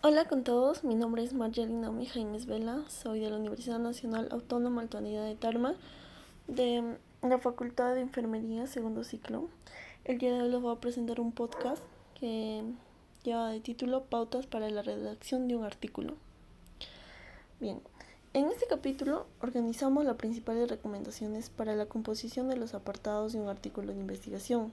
Hola con todos, mi nombre es Marjorie Naomi Jaimes Vela, soy de la Universidad Nacional Autónoma Altoanidad de Tarma, de la Facultad de Enfermería, segundo ciclo. El día de hoy les voy a presentar un podcast que lleva de título Pautas para la redacción de un artículo. Bien, en este capítulo organizamos las principales recomendaciones para la composición de los apartados de un artículo de investigación,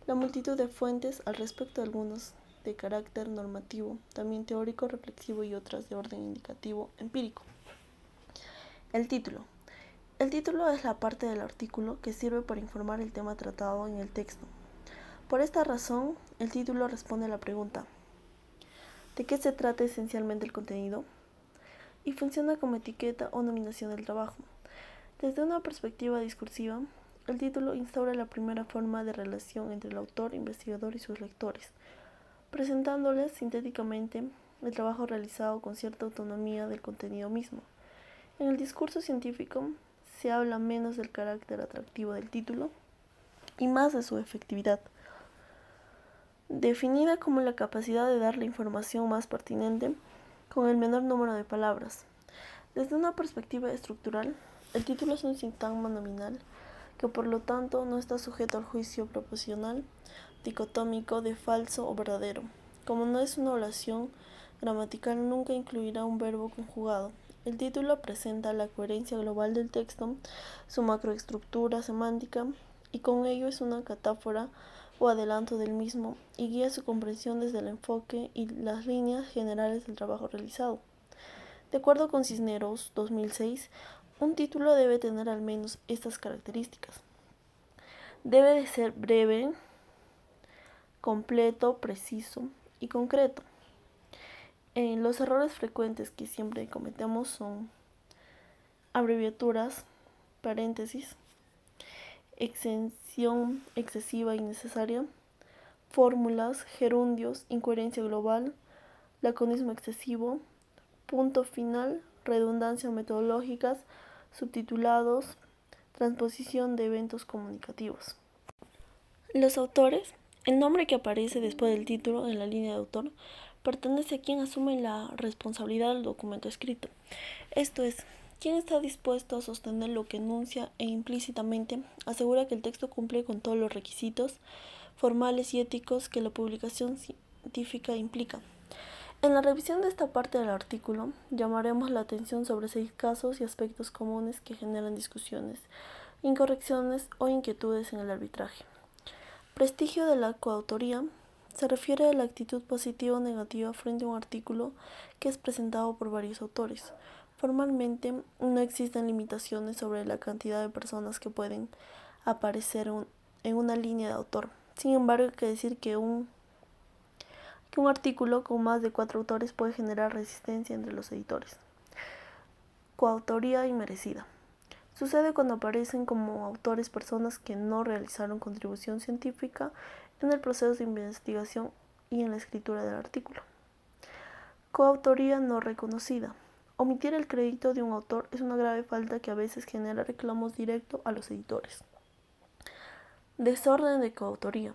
la multitud de fuentes al respecto de algunos de carácter normativo, también teórico, reflexivo y otras de orden indicativo empírico. El título. El título es la parte del artículo que sirve para informar el tema tratado en el texto. Por esta razón, el título responde a la pregunta: ¿de qué se trata esencialmente el contenido? Y funciona como etiqueta o nominación del trabajo. Desde una perspectiva discursiva, el título instaura la primera forma de relación entre el autor, investigador y sus lectores, presentándoles sintéticamente el trabajo realizado con cierta autonomía del contenido mismo. En el discurso científico se habla menos del carácter atractivo del título y más de su efectividad, definida como la capacidad de dar la información más pertinente con el menor número de palabras. Desde una perspectiva estructural, el título es un sintagma nominal que por lo tanto no está sujeto al juicio proposicional dicotómico de falso o verdadero. Como no es una oración gramatical, nunca incluirá un verbo conjugado. El título presenta la coherencia global del texto, su macroestructura semántica, y con ello es una catáfora o adelanto del mismo, y guía su comprensión desde el enfoque y las líneas generales del trabajo realizado. De acuerdo con Cisneros 2006, un título debe tener al menos estas características. Debe de ser breve, completo, preciso y concreto. Los errores frecuentes que siempre cometemos son abreviaturas, paréntesis, extensión excesiva e innecesaria, fórmulas, gerundios, incoherencia global, laconismo excesivo, punto final, redundancias metodológicas, subtitulados, transposición de eventos comunicativos. Los autores. El nombre que aparece después del título en la línea de autor pertenece a quien asume la responsabilidad del documento escrito. Esto es, quien está dispuesto a sostener lo que enuncia e implícitamente asegura que el texto cumple con todos los requisitos formales y éticos que la publicación científica implica. En la revisión de esta parte del artículo, llamaremos la atención sobre 6 casos y aspectos comunes que generan discusiones, incorrecciones o inquietudes en el arbitraje. Prestigio de la coautoría se refiere a la actitud positiva o negativa frente a un artículo que es presentado por varios autores. Formalmente, no existen limitaciones sobre la cantidad de personas que pueden aparecer en una línea de autor. Sin embargo, hay que decir que un artículo con más de 4 autores puede generar resistencia entre los editores. Coautoría inmerecida. Sucede cuando aparecen como autores personas que no realizaron contribución científica en el proceso de investigación y en la escritura del artículo. Coautoría no reconocida. Omitir el crédito de un autor es una grave falta que a veces genera reclamos directos a los editores. Desorden de coautoría.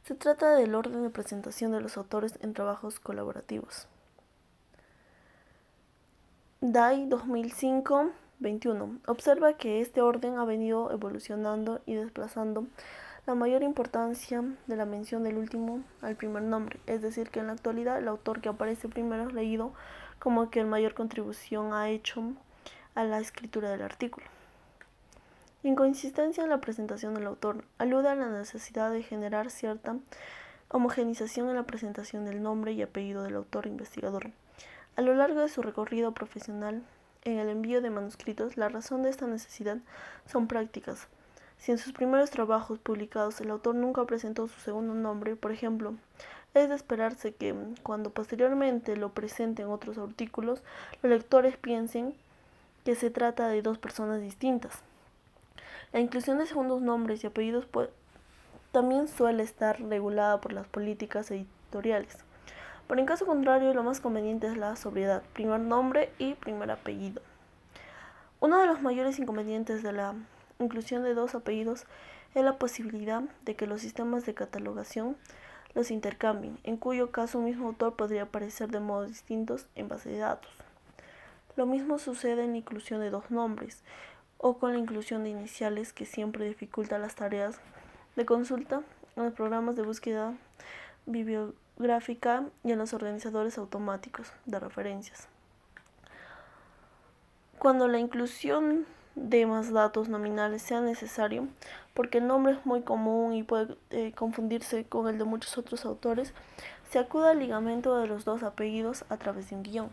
Se trata del orden de presentación de los autores en trabajos colaborativos. DAI 2005-21 observa que este orden ha venido evolucionando y desplazando la mayor importancia de la mención del último al primer nombre, es decir, que en la actualidad el autor que aparece primero es leído como que el mayor contribución ha hecho a la escritura del artículo. Inconsistencia en la presentación del autor alude a la necesidad de generar cierta homogenización en la presentación del nombre y apellido del autor investigador. A lo largo de su recorrido profesional en el envío de manuscritos, la razón de esta necesidad son prácticas. Si en sus primeros trabajos publicados el autor nunca presentó su segundo nombre, por ejemplo, es de esperarse que cuando posteriormente lo presenten otros artículos, los lectores piensen que se trata de 2 personas distintas. La inclusión de segundos nombres y apellidos también suele estar regulada por las políticas editoriales. Pero en caso contrario, lo más conveniente es la sobriedad, primer nombre y primer apellido. Uno de los mayores inconvenientes de la inclusión de 2 apellidos es la posibilidad de que los sistemas de catalogación los intercambien, en cuyo caso un mismo autor podría aparecer de modos distintos en base de datos. Lo mismo sucede en la inclusión de dos nombres o con la inclusión de iniciales, que siempre dificulta las tareas de consulta en los programas de búsqueda bibliográfica y en los organizadores automáticos de referencias. Cuando la inclusión de más datos nominales sea necesario, porque el nombre es muy común y puede confundirse con el de muchos otros autores, se acude al ligamento de los dos apellidos a través de un guión.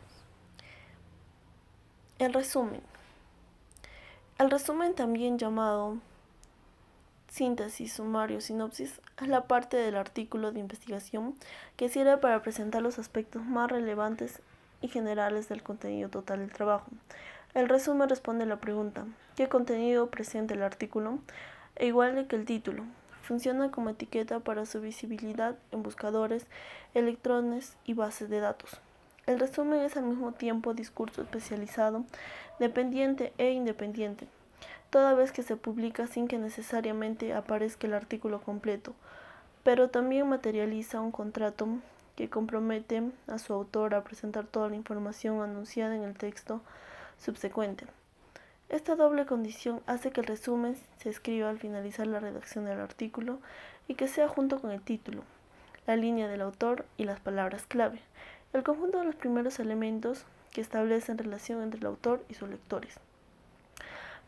El resumen. El resumen, también llamado síntesis, sumario, sinopsis, es la parte del artículo de investigación que sirve para presentar los aspectos más relevantes y generales del contenido total del trabajo. El resumen responde a la pregunta: ¿qué contenido presenta el artículo? E igual que el título, funciona como etiqueta para su visibilidad en buscadores, electrones y bases de datos. El resumen es al mismo tiempo discurso especializado, dependiente e independiente, toda vez que se publica sin que necesariamente aparezca el artículo completo, pero también materializa un contrato que compromete a su autor a presentar toda la información anunciada en el texto subsecuente. Esta doble condición hace que el resumen se escriba al finalizar la redacción del artículo y que sea junto con el título, la línea del autor y las palabras clave, el conjunto de los primeros elementos que establecen relación entre el autor y sus lectores.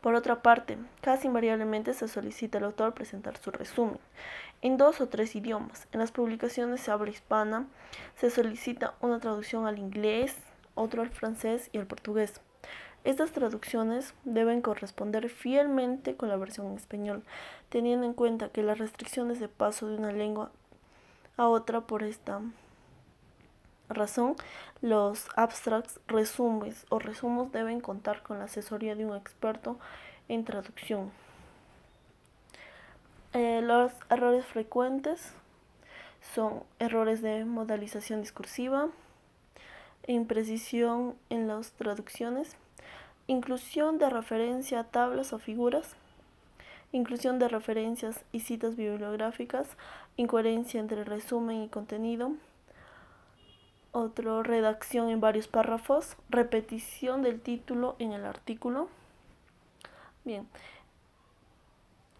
Por otra parte, casi invariablemente se solicita al autor presentar su resumen en 2 o 3 idiomas. En las publicaciones de habla hispana se solicita una traducción al inglés, otro al francés y al portugués. Estas traducciones deben corresponder fielmente con la versión en español, teniendo en cuenta que las restricciones de paso de una lengua a otra. Por esta razón, los abstracts, resúmenes o resumos deben contar con la asesoría de un experto en traducción. Los errores frecuentes son errores de modalización discursiva, imprecisión en las traducciones, inclusión de referencia a tablas o figuras, inclusión de referencias y citas bibliográficas, incoherencia entre resumen y contenido, redacción en varios párrafos, repetición del título en el artículo. Bien,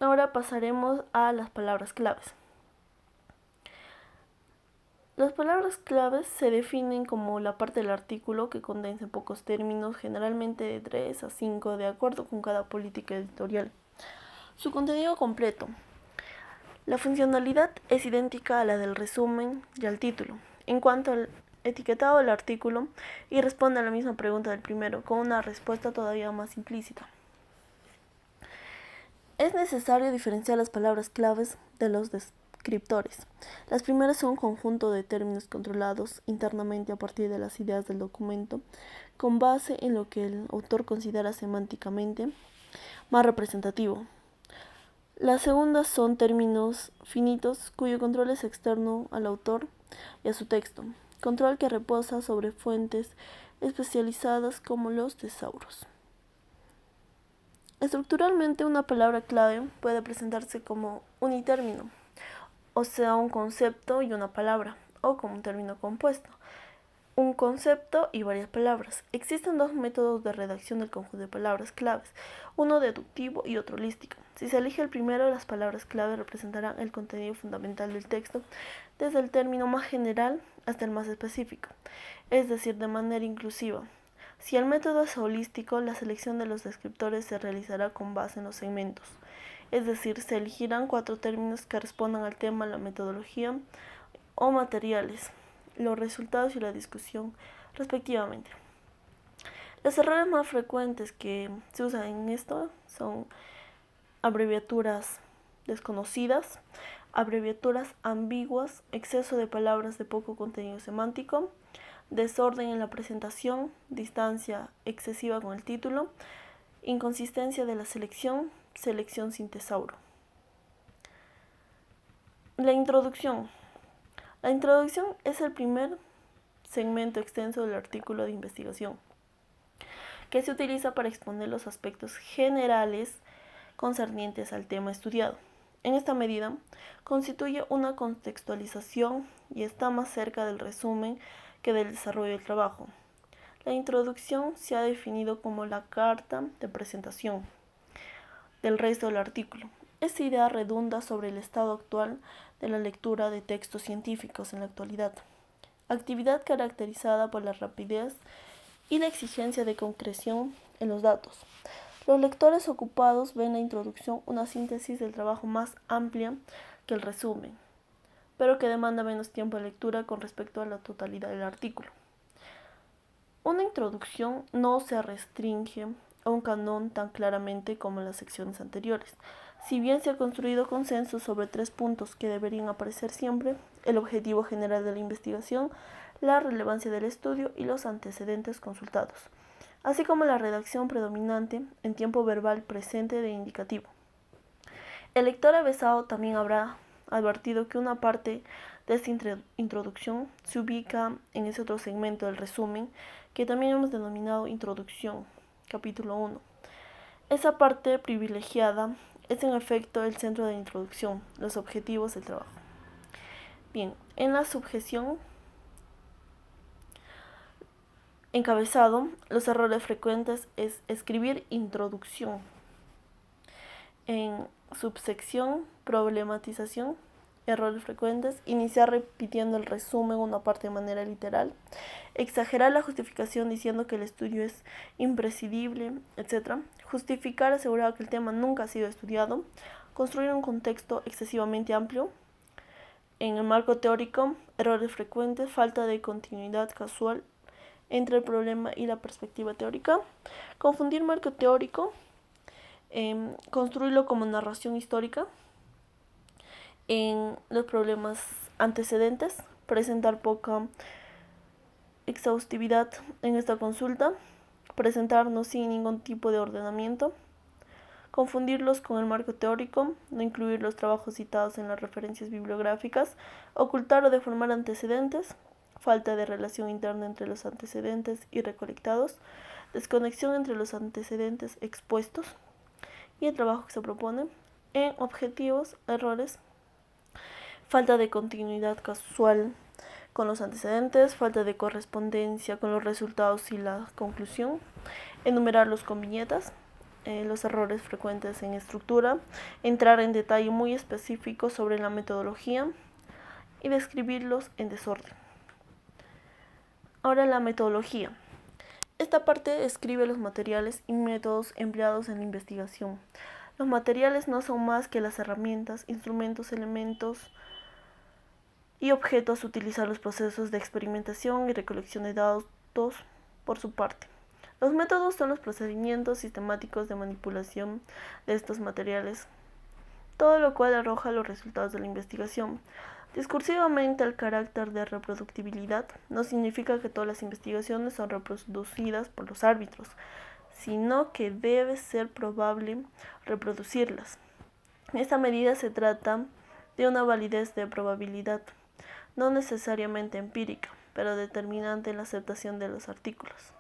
ahora pasaremos a las palabras claves. Las palabras claves se definen como la parte del artículo que condensa en pocos términos, generalmente de 3 a 5, de acuerdo con cada política editorial. Su contenido completo. La funcionalidad es idéntica a la del resumen y al título, en cuanto al etiquetado del artículo, y responde a la misma pregunta del primero, con una respuesta todavía más implícita. Es necesario diferenciar las palabras claves de los descriptores. Las primeras son un conjunto de términos controlados internamente a partir de las ideas del documento, con base en lo que el autor considera semánticamente más representativo. Las segundas son términos finitos, cuyo control es externo al autor y a su texto, control que reposa sobre fuentes especializadas como los tesauros. Estructuralmente, una palabra clave puede presentarse como unitérmino, o sea, un concepto y una palabra, o como un término compuesto, un concepto y varias palabras. Existen dos métodos de redacción del conjunto de palabras claves, uno deductivo y otro holístico. Si se elige el primero, las palabras clave representarán el contenido fundamental del texto, desde el término más general hasta el más específico, es decir, de manera inclusiva. Si el método es holístico, la selección de los descriptores se realizará con base en los segmentos, es decir, se elegirán 4 términos que respondan al tema, la metodología o materiales, los resultados y la discusión, respectivamente. Los errores más frecuentes que se usan en esto son abreviaturas desconocidas, abreviaturas ambiguas, exceso de palabras de poco contenido semántico, desorden en la presentación, distancia excesiva con el título, inconsistencia de la selección, selección sin tesauro. La introducción. La introducción es el primer segmento extenso del artículo de investigación, que se utiliza para exponer los aspectos generales concernientes al tema estudiado. En esta medida, constituye una contextualización y está más cerca del resumen que del desarrollo del trabajo. La introducción se ha definido como la carta de presentación del resto del artículo. Esta idea redunda sobre el estado actual de la lectura de textos científicos en la actualidad, actividad caracterizada por la rapidez y la exigencia de concreción en los datos. Los lectores ocupados ven en la introducción una síntesis del trabajo más amplia que el resumen, pero que demanda menos tiempo de lectura con respecto a la totalidad del artículo. Una introducción no se restringe a un canon tan claramente como en las secciones anteriores. Si bien se ha construido consenso sobre 3 puntos que deberían aparecer siempre: el objetivo general de la investigación, la relevancia del estudio y los antecedentes consultados, así como la redacción predominante en tiempo verbal presente de indicativo. El lector avesado también habrá advertido que una parte de esta introducción se ubica en ese otro segmento del resumen que también hemos denominado introducción, capítulo 1. Esa parte privilegiada es en efecto el centro de la introducción, los objetivos del trabajo. Bien, en la subjeción encabezado, los errores frecuentes es escribir introducción. En subsección, problematización, errores frecuentes: iniciar repitiendo el resumen una parte de manera literal, exagerar la justificación diciendo que el estudio es imprescindible, etc. Justificar asegurando que el tema nunca ha sido estudiado, construir un contexto excesivamente amplio. En el marco teórico, errores frecuentes: falta de continuidad casual entre el problema y la perspectiva teórica, confundir marco teórico, construirlo como narración histórica. En los problemas antecedentes, presentar poca exhaustividad en esta consulta, presentarnos sin ningún tipo de ordenamiento, confundirlos con el marco teórico, no incluir los trabajos citados en las referencias bibliográficas, ocultar o deformar antecedentes, falta de relación interna entre los antecedentes y recolectados, desconexión entre los antecedentes expuestos y el trabajo que se propone. En objetivos, errores: falta de continuidad casual con los antecedentes, falta de correspondencia con los resultados y la conclusión, enumerarlos con viñetas. Los errores frecuentes en estructura: entrar en detalle muy específico sobre la metodología y describirlos en desorden. Ahora, la metodología. Esta parte describe los materiales y métodos empleados en la investigación. Los materiales no son más que las herramientas, instrumentos, elementos y objetos a utilizar los procesos de experimentación y recolección de datos por su parte. Los métodos son los procedimientos sistemáticos de manipulación de estos materiales, todo lo cual arroja los resultados de la investigación. Discursivamente, el carácter de reproductibilidad no significa que todas las investigaciones son reproducidas por los árbitros, sino que debe ser probable reproducirlas. En esta medida se trata de una validez de probabilidad, no necesariamente empírica, pero determinante en la aceptación de los artículos.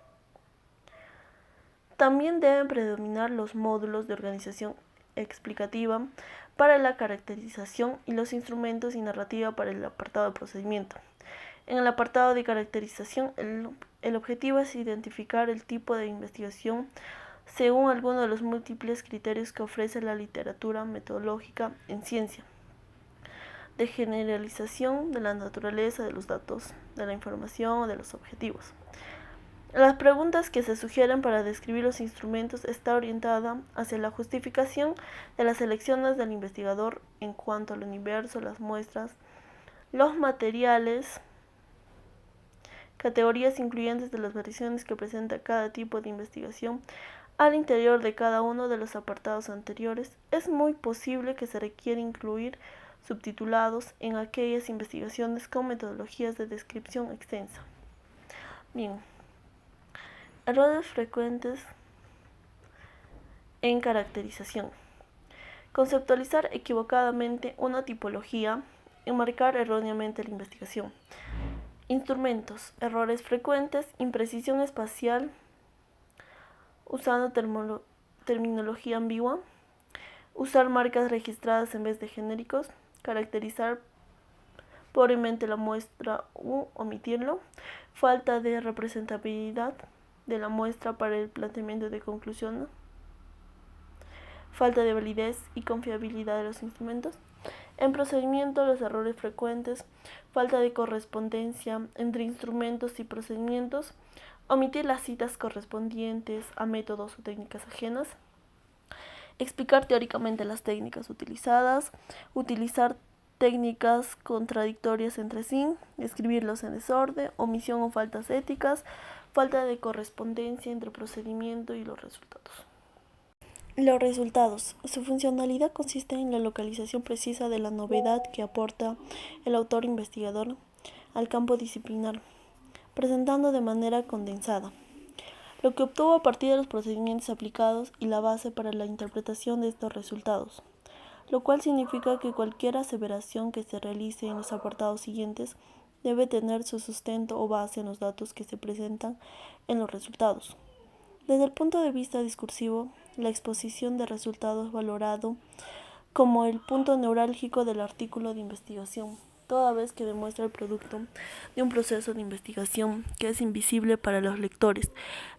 También deben predominar los módulos de organización explicativa para la caracterización y los instrumentos y narrativa para el apartado de procedimiento. En el apartado de caracterización, el objetivo es identificar el tipo de investigación según alguno de los múltiples criterios que ofrece la literatura metodológica en ciencia, de generalización de la naturaleza de los datos, de la información o de los objetivos. Las preguntas que se sugieren para describir los instrumentos está orientada hacia la justificación de las elecciones del investigador en cuanto al universo, las muestras, los materiales, categorías incluyentes de las variaciones que presenta cada tipo de investigación al interior de cada uno de los apartados anteriores. Es muy posible que se requiera incluir subtitulados en aquellas investigaciones con metodologías de descripción extensa. Bien. Errores frecuentes en caracterización: conceptualizar equivocadamente una tipología, enmarcar erróneamente la investigación. Instrumentos: errores frecuentes, imprecisión espacial usando terminología ambigua, usar marcas registradas en vez de genéricos, caracterizar pobremente la muestra u omitirlo, falta de representatividad de la muestra para el planteamiento de conclusión, falta de validez y confiabilidad de los instrumentos. En procedimiento, los errores frecuentes, falta de correspondencia entre instrumentos y procedimientos, omitir las citas correspondientes a métodos o técnicas ajenas, explicar teóricamente las técnicas utilizadas, utilizar técnicas contradictorias entre sí, escribirlos en desorden, omisión o faltas éticas, falta de correspondencia entre procedimiento y los resultados. Los resultados. Su funcionalidad consiste en la localización precisa de la novedad que aporta el autor investigador al campo disciplinar, presentando de manera condensada lo que obtuvo a partir de los procedimientos aplicados y la base para la interpretación de estos resultados, lo cual significa que cualquier aseveración que se realice en los apartados siguientes debe tener su sustento o base en los datos que se presentan en los resultados. Desde el punto de vista discursivo, la exposición de resultados es valorado como el punto neurálgico del artículo de investigación, toda vez que demuestra el producto de un proceso de investigación que es invisible para los lectores.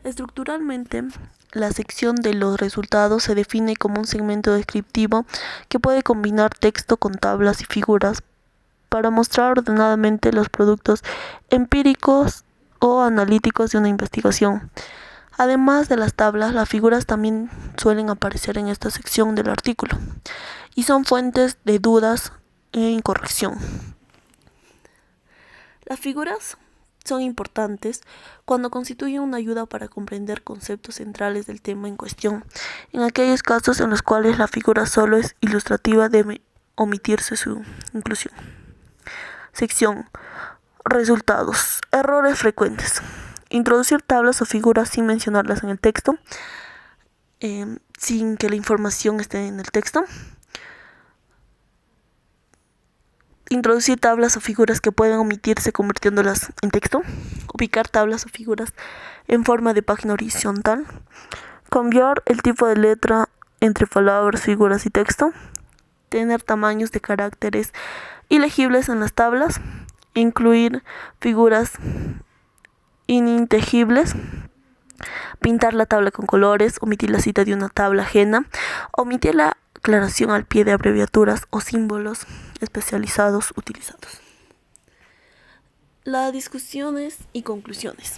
Estructuralmente, la sección de los resultados se define como un segmento descriptivo que puede combinar texto con tablas y figuras para mostrar ordenadamente los productos empíricos o analíticos de una investigación. Además de las tablas, las figuras también suelen aparecer en esta sección del artículo y son fuentes de dudas e incorrección. Las figuras son importantes cuando constituyen una ayuda para comprender conceptos centrales del tema en cuestión. En aquellos casos en los cuales la figura solo es ilustrativa, debe omitirse su inclusión. Sección Resultados. Errores frecuentes. Introducir tablas o figuras sin mencionarlas en el texto, sin que la información esté en el texto. Introducir tablas o figuras que pueden omitirse convirtiéndolas en texto. Ubicar tablas o figuras en forma de página horizontal. Cambiar el tipo de letra entre palabras, figuras y texto. Tener tamaños de caracteres ilegibles en las tablas. Incluir figuras ininteligibles. Pintar la tabla con colores. Omitir la cita de una tabla ajena. Omitir la aclaración al pie de abreviaturas o símbolos especializados utilizados. Las discusiones y conclusiones.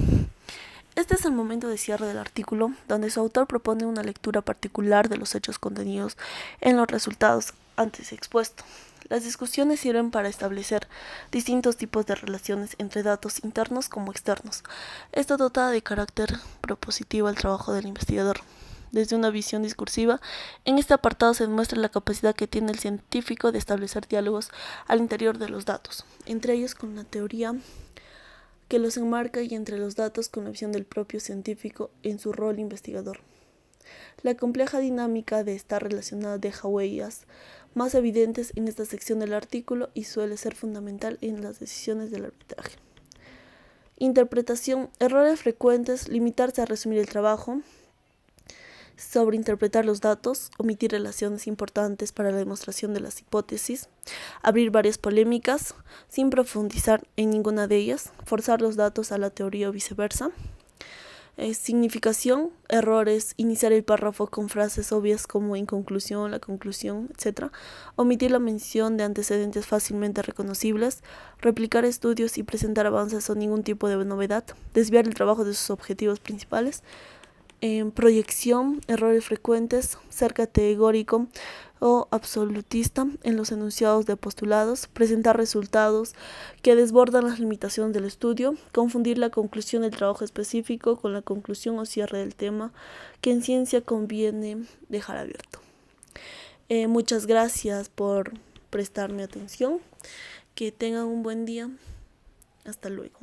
Este es el momento de cierre del artículo, donde su autor propone una lectura particular de los hechos contenidos en los resultados antes expuestos. Las discusiones sirven para establecer distintos tipos de relaciones entre datos internos como externos. Esto dota de carácter propositivo al trabajo del investigador. Desde una visión discursiva, en este apartado se demuestra la capacidad que tiene el científico de establecer diálogos al interior de los datos, entre ellos con la teoría que los enmarca y entre los datos con la visión del propio científico en su rol investigador. La compleja dinámica de esta relación deja huellas más evidentes en esta sección del artículo y suele ser fundamental en las decisiones del arbitraje. Interpretación, errores frecuentes, limitarse a resumir el trabajo, sobreinterpretar los datos, omitir relaciones importantes para la demostración de las hipótesis, abrir varias polémicas sin profundizar en ninguna de ellas, forzar los datos a la teoría o viceversa. Significación, errores, iniciar el párrafo con frases obvias como en conclusión, la conclusión, etc. Omitir la mención de antecedentes fácilmente reconocibles, replicar estudios y presentar avances o ningún tipo de novedad, desviar el trabajo de sus objetivos principales. Proyección, errores frecuentes, ser categórico o absolutista en los enunciados de postulados, presentar resultados que desbordan las limitaciones del estudio, confundir la conclusión del trabajo específico con la conclusión o cierre del tema que en ciencia conviene dejar abierto. Muchas gracias por prestarme atención, que tengan un buen día, hasta luego.